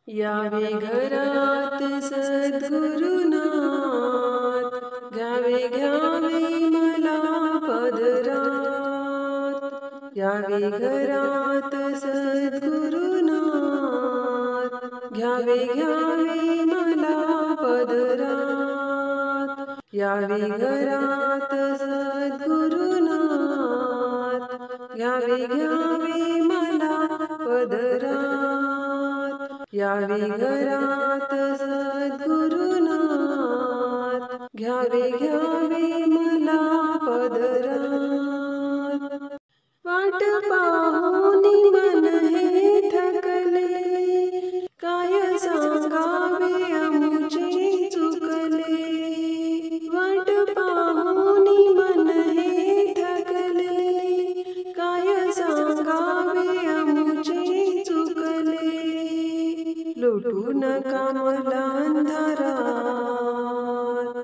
यावे घरात सद्गुरुनाथ, घ्यावे घ्यावे मला पदरात। यावे घरात सद्गुरुनाथ, घ्यावे घ्यावे मला पदरात। यावे घरात सद्गुरुनाथ, घ्यावे घ्यावे मला पदरात। यावे घरात सद्गुरुनाथ, घ्यावे घ्यावे मला पदरात। वाट पाहुनी मन हे थकले, काय सांगावे आमुचे चुकले। वाट पाहुनी मन हे थकले, काय सांगावे आमुचे चुकले। लोटू नका मला अंधारात,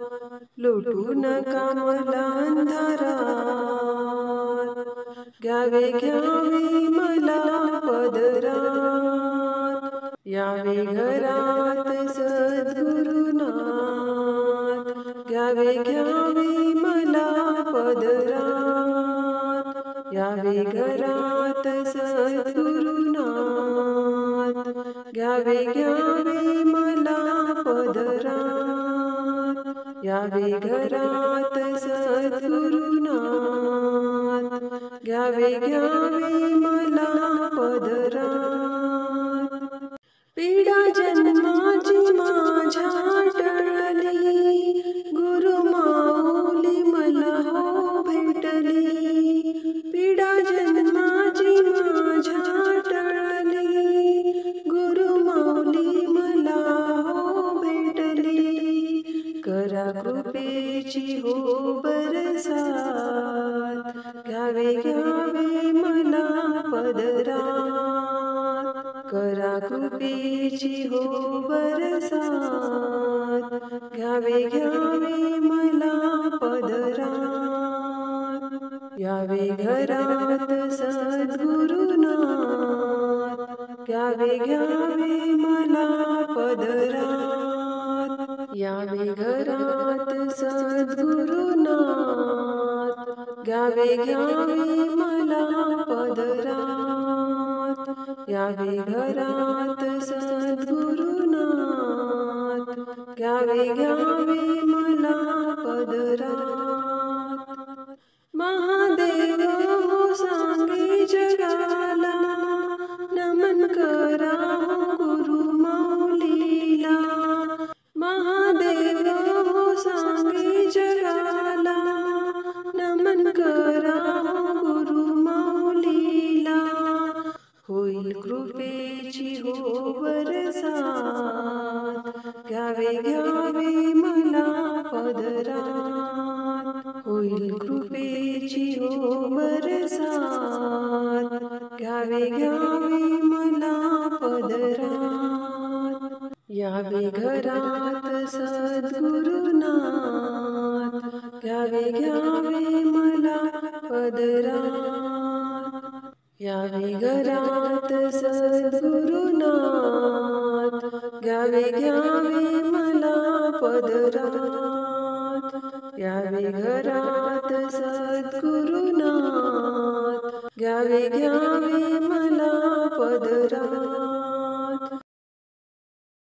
लोटू नका मला अंधारात। घ्यावे घ्यावे मला पदरात। यावे घरात सद्गुरुनाथ, घ्यावे घ्यावे मला पदरात। यावे घरात सद्गुरुनाथ, घ्यावे घ्यावे मला पदरात। यावे घरात सद्गुरुनाथ, घ्यावे घ्यावे मला पदरात। पीडा जन्माची माझ्या टळली, गुरुमाऊली मला हो भेटली। पीडा जन्माची माझ्या टळली, गुरुमाऊली मला हो भेटली। करा कृपेची हो बरसात, घ्यावे घ्यावे मला पदरात। करा कृपेची हो बरसात, घ्यावे घ्यावे मला पदरात। यावे घरात सद्गुरुनाथ, घ्यावे घ्यावे मला पदरात। यावे घरात सद्गुरुनाथ, घ्यावे घ्यावे मला पदरात। यावे घरात सद्गुरुनाथ, घ्यावे घ्यावे मला पदरात। महादेव हो सांगे जगाला, नमन करा हो गुरुमाऊलीला। महादेव हो सांगे जगाला, नमन करा हो गुरुमाऊलीला। होईल कृपेची हो बरसात, घ्यावे घ्यावे मला पदरात। होईल कृपेची हो बरसात, घ्यावे घ्यावे मला पदरात। यावे घरात सद्गुरुनाथ, घ्यावे घ्यावे मला पदरात। यावे घरात सद्गुरुनाथ, घ्यावे घ्यावे मला पदरात। यावे घरात सद्गुरुनाथ, घ्यावे घ्यावे मला पदरात।